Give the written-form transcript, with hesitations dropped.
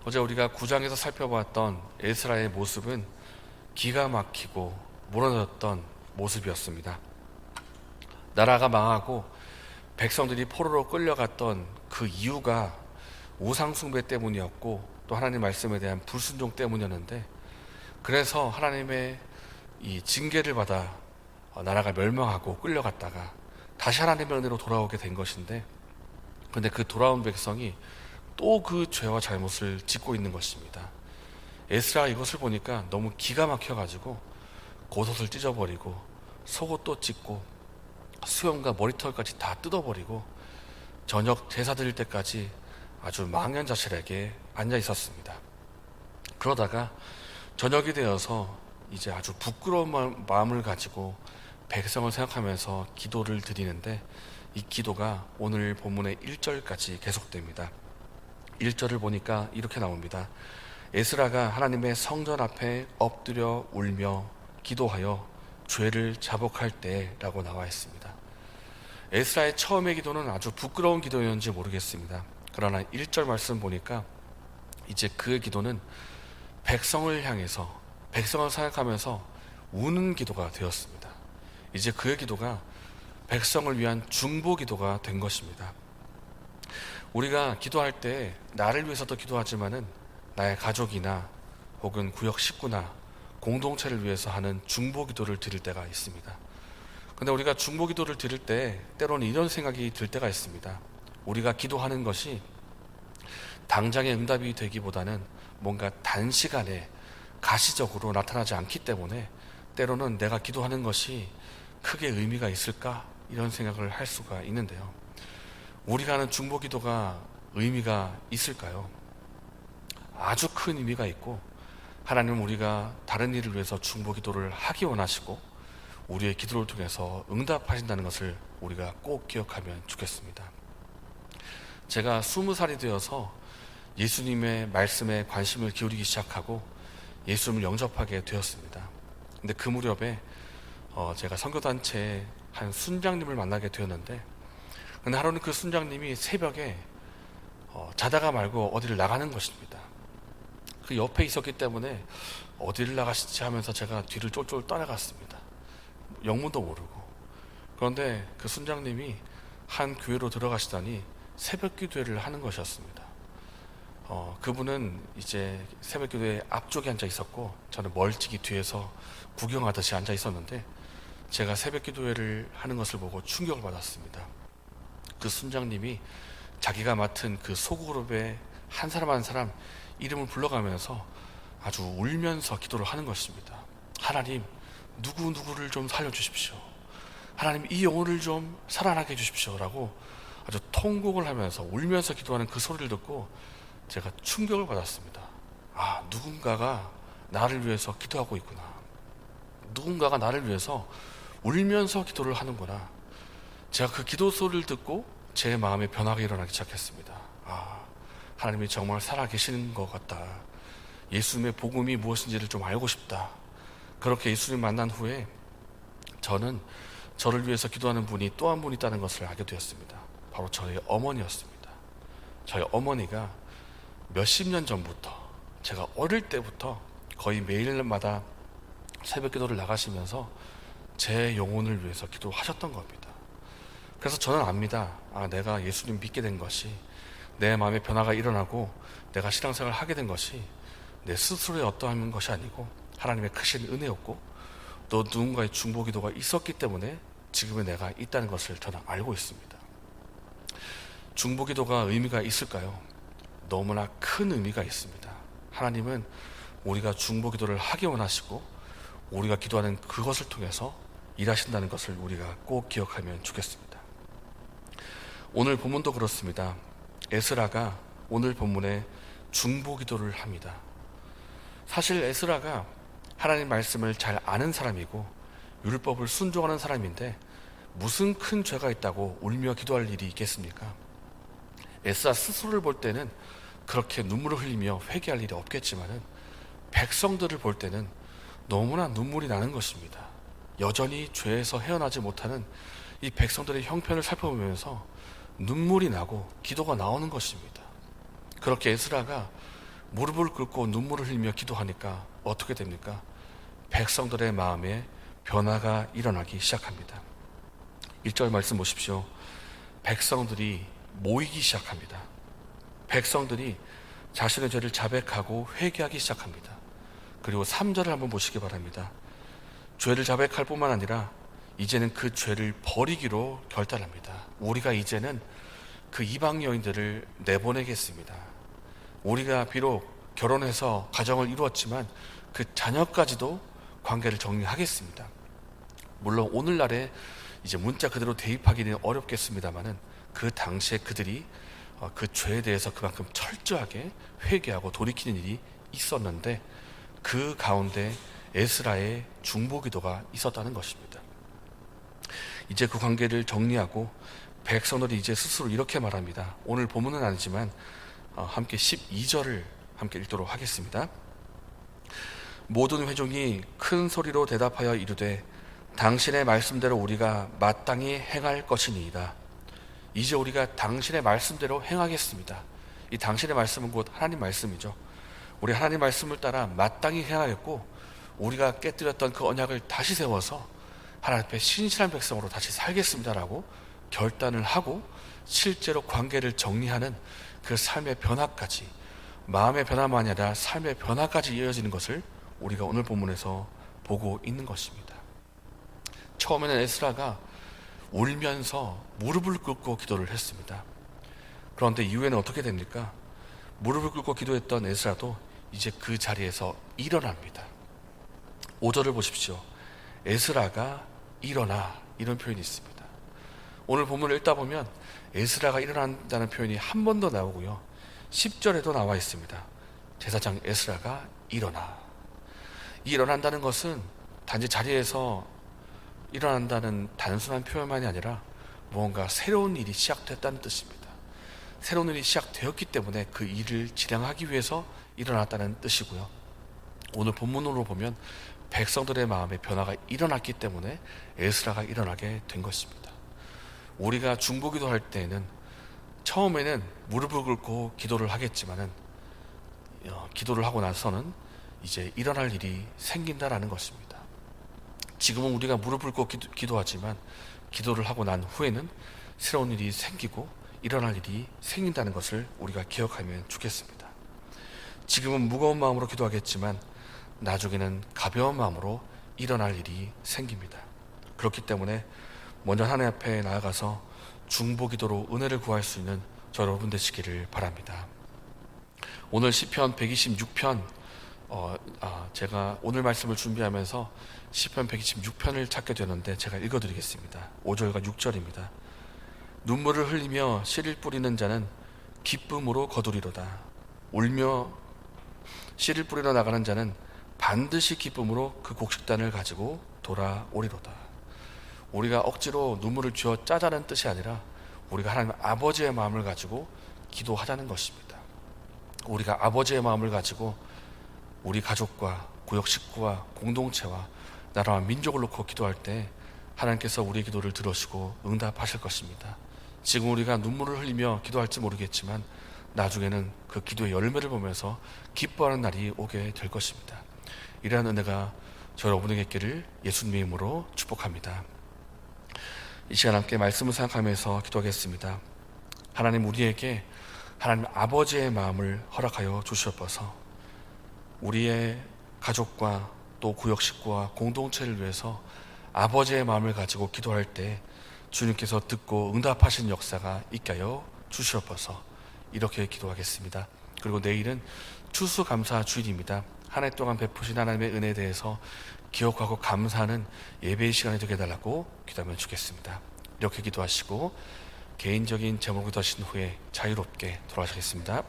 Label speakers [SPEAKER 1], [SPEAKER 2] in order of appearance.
[SPEAKER 1] 어제 우리가 9장에서 살펴보았던 에스라의 모습은 기가 막히고 무너졌던 모습이었습니다. 나라가 망하고 백성들이 포로로 끌려갔던 그 이유가 우상숭배 때문이었고 또 하나님 말씀에 대한 불순종 때문이었는데, 그래서 하나님의 이 징계를 받아 나라가 멸망하고 끌려갔다가 다시 하나님의 은혜로 돌아오게 된 것인데, 근데 그 돌아온 백성이 또 그 죄와 잘못을 짓고 있는 것입니다. 에스라가 이것을 보니까 너무 기가 막혀가지고 겉옷을 찢어버리고 속옷도 찢고 수염과 머리털까지 다 뜯어버리고 저녁 제사 드릴 때까지 아주 망연자실하게 앉아 있었습니다. 그러다가 저녁이 되어서 이제 아주 부끄러운 마음을 가지고 백성을 생각하면서 기도를 드리는데, 이 기도가 오늘 본문의 1절까지 계속됩니다. 1절을 보니까 이렇게 나옵니다. 에스라가 하나님의 성전 앞에 엎드려 울며 기도하여 죄를 자복할 때라고 나와 있습니다. 에스라의 처음의 기도는 아주 부끄러운 기도였는지 모르겠습니다. 그러나 1절 말씀 보니까 이제 그의 기도는 백성을 향해서, 백성을 생각하면서 우는 기도가 되었습니다. 이제 그의 기도가 백성을 위한 중보 기도가 된 것입니다. 우리가 기도할 때 나를 위해서도 기도하지만은 나의 가족이나 혹은 구역 식구나 공동체를 위해서 하는 중보 기도를 드릴 때가 있습니다. 근데 우리가 중보 기도를 드릴 때 때로는 이런 생각이 들 때가 있습니다. 우리가 기도하는 것이 당장의 응답이 되기보다는 뭔가 단시간에 가시적으로 나타나지 않기 때문에 때로는 내가 기도하는 것이 크게 의미가 있을까? 이런 생각을 할 수가 있는데요. 우리가 하는 중보 기도가 의미가 있을까요? 아주 큰 의미가 있고, 하나님은 우리가 다른 일을 위해서 중보 기도를 하기 원하시고 우리의 기도를 통해서 응답하신다는 것을 우리가 꼭 기억하면 좋겠습니다. 제가 20살이 되어서 예수님의 말씀에 관심을 기울이기 시작하고 예수님을 영접하게 되었습니다. 근데 그 무렵에 제가 선교단체의 한 순장님을 만나게 되었는데, 근데 하루는 그 순장님이 새벽에 자다가 말고 어디를 나가는 것입니다. 그 옆에 있었기 때문에 어디를 나가시지 하면서 제가 뒤를 쫄쫄 따라갔습니다. 영문도 모르고. 그런데 그 순장님이 한 교회로 들어가시다니 새벽 기도회를 하는 것이었습니다. 그분은 이제 새벽 기도회 앞쪽에 앉아 있었고 저는 멀찍이 뒤에서 구경하듯이 앉아 있었는데, 제가 새벽 기도회를 하는 것을 보고 충격을 받았습니다. 그 순장님이 자기가 맡은 그 소그룹의 한 사람 한 사람 이름을 불러가면서 아주 울면서 기도를 하는 것입니다. 하나님, 누구를 좀 살려주십시오. 하나님, 이 영혼을 좀 살아나게 해주십시오. 라고 아주 통곡을 하면서 울면서 기도하는 그 소리를 듣고 제가 충격을 받았습니다. 아, 누군가가 나를 위해서 기도하고 있구나. 누군가가 나를 위해서 울면서 기도를 하는구나. 제가 그 기도 소리를 듣고 제 마음에 변화가 일어나기 시작했습니다. 아, 하나님이 정말 살아계시는 것 같다. 예수님의 복음이 무엇인지를 좀 알고 싶다. 그렇게 예수님 만난 후에 저는 저를 위해서 기도하는 분이 또 한 분 있다는 것을 알게 되었습니다. 바로 저의 어머니였습니다. 저희 어머니가 몇십 년 전부터, 제가 어릴 때부터 거의 매일마다 새벽 기도를 나가시면서 제 영혼을 위해서 기도하셨던 겁니다. 그래서 저는 압니다. 아, 내가 예수님 믿게 된 것이, 내 마음에 변화가 일어나고 내가 신앙생활을 하게 된 것이 내 스스로의 어떠한 것이 아니고 하나님의 크신 은혜였고, 또 누군가의 중보 기도가 있었기 때문에 지금의 내가 있다는 것을 저는 알고 있습니다. 중보 기도가 의미가 있을까요? 너무나 큰 의미가 있습니다. 하나님은 우리가 중보 기도를 하기 원하시고 우리가 기도하는 그것을 통해서 일하신다는 것을 우리가 꼭 기억하면 좋겠습니다. 오늘 본문도 그렇습니다. 에스라가 오늘 본문에 중보 기도를 합니다. 사실 에스라가 하나님 말씀을 잘 아는 사람이고 율법을 순종하는 사람인데 무슨 큰 죄가 있다고 울며 기도할 일이 있겠습니까? 에스라 스스로를 볼 때는 그렇게 눈물을 흘리며 회개할 일이 없겠지만은 백성들을 볼 때는 너무나 눈물이 나는 것입니다. 여전히 죄에서 헤어나지 못하는 이 백성들의 형편을 살펴보면서 눈물이 나고 기도가 나오는 것입니다. 그렇게 에스라가 무릎을 꿇고 눈물을 흘리며 기도하니까 어떻게 됩니까? 백성들의 마음에 변화가 일어나기 시작합니다. 1절 말씀 보십시오. 백성들이 모이기 시작합니다. 백성들이 자신의 죄를 자백하고 회개하기 시작합니다. 그리고 3절을 한번 보시기 바랍니다. 죄를 자백할 뿐만 아니라 이제는 그 죄를 버리기로 결단합니다. 우리가 이제는 그 이방 여인들을 내보내겠습니다. 우리가 비록 결혼해서 가정을 이루었지만 그 자녀까지도 관계를 정리하겠습니다. 물론 오늘날에 이제 문자 그대로 대입하기는 어렵겠습니다만은 그 당시에 그들이 그 죄에 대해서 그만큼 철저하게 회개하고 돌이키는 일이 있었는데 그 가운데 에스라의 중보기도가 있었다는 것입니다. 이제 그 관계를 정리하고 백성들이 이제 스스로 이렇게 말합니다. 오늘 본문은 아니지만 함께 12절을 함께 읽도록 하겠습니다. 모든 회중이 큰 소리로 대답하여 이르되 당신의 말씀대로 우리가 마땅히 행할 것이니이다. 이제 우리가 당신의 말씀대로 행하겠습니다. 이 당신의 말씀은 곧 하나님 말씀이죠. 우리 하나님 말씀을 따라 마땅히 행하겠고 우리가 깨뜨렸던 그 언약을 다시 세워서 하나님 앞에 신실한 백성으로 다시 살겠습니다라고 결단을 하고 실제로 관계를 정리하는 그 삶의 변화까지, 마음의 변화만이 아니라 삶의 변화까지 이어지는 것을 우리가 오늘 본문에서 보고 있는 것입니다. 처음에는 에스라가 울면서 무릎을 꿇고 기도를 했습니다. 그런데 이후에는 어떻게 됩니까? 무릎을 꿇고 기도했던 에스라도 이제 그 자리에서 일어납니다. 5절을 보십시오. 에스라가 일어나, 이런 표현이 있습니다. 오늘 본문을 읽다 보면 에스라가 일어난다는 표현이 한 번 더 나오고요, 10절에도 나와 있습니다. 제사장 에스라가 일어나. 이 일어난다는 것은 단지 자리에서 일어난다는 단순한 표현만이 아니라 무언가 새로운 일이 시작됐다는 뜻입니다. 새로운 일이 시작되었기 때문에 그 일을 진행하기 위해서 일어났다는 뜻이고요. 오늘 본문으로 보면 백성들의 마음에 변화가 일어났기 때문에 에스라가 일어나게 된 것입니다. 우리가 중보기도 할 때에는 처음에는 무릎을 꿇고 기도를 하겠지만은 기도를 하고 나서는 이제 일어날 일이 생긴다라는 것입니다. 지금은 우리가 무릎을 꿇고 기도하지만 기도를 하고 난 후에는 새로운 일이 생기고 일어날 일이 생긴다는 것을 우리가 기억하면 좋겠습니다. 지금은 무거운 마음으로 기도하겠지만 나중에는 가벼운 마음으로 일어날 일이 생깁니다. 그렇기 때문에 먼저 하나님 앞에 나아가서 중보기도로 은혜를 구할 수 있는 저 여러분 되시기를 바랍니다. 오늘 시편 126편 제가 오늘 말씀을 준비하면서 시편 126편을 찾게 되는데 제가 읽어드리겠습니다. 5절과 6절입니다. 눈물을 흘리며 씨를 뿌리는 자는 기쁨으로 거두리로다. 울며 씨를 뿌리러 나가는 자는 반드시 기쁨으로 그 곡식단을 가지고 돌아오리로다. 우리가 억지로 눈물을 쥐어 짜자는 뜻이 아니라 우리가 하나님 아버지의 마음을 가지고 기도하자는 것입니다. 우리가 아버지의 마음을 가지고 우리 가족과 구역 식구와 공동체와 나라와 민족을 놓고 기도할 때 하나님께서 우리의 기도를 들으시고 응답하실 것입니다. 지금 우리가 눈물을 흘리며 기도할지 모르겠지만 나중에는 그 기도의 열매를 보면서 기뻐하는 날이 오게 될 것입니다. 이러한 은혜가 저 여러분에게 있기를 예수님의 이름으로 축복합니다. 이 시간 함께 말씀을 생각하면서 기도하겠습니다. 하나님, 우리에게 하나님 아버지의 마음을 허락하여 주시옵소서. 우리의 가족과 또 구역 식구와 공동체를 위해서 아버지의 마음을 가지고 기도할 때 주님께서 듣고 응답하신 역사가 있게 하여 주시옵소서. 이렇게 기도하겠습니다. 그리고 내일은 추수감사 주일입니다. 한 해 동안 베푸신 하나님의 은혜에 대해서 기억하고 감사하는 예배의 시간이 되게 해달라고 기도하면 좋겠습니다. 이렇게 기도하시고 개인적인 제목을 드신 후에 자유롭게 돌아가시겠습니다.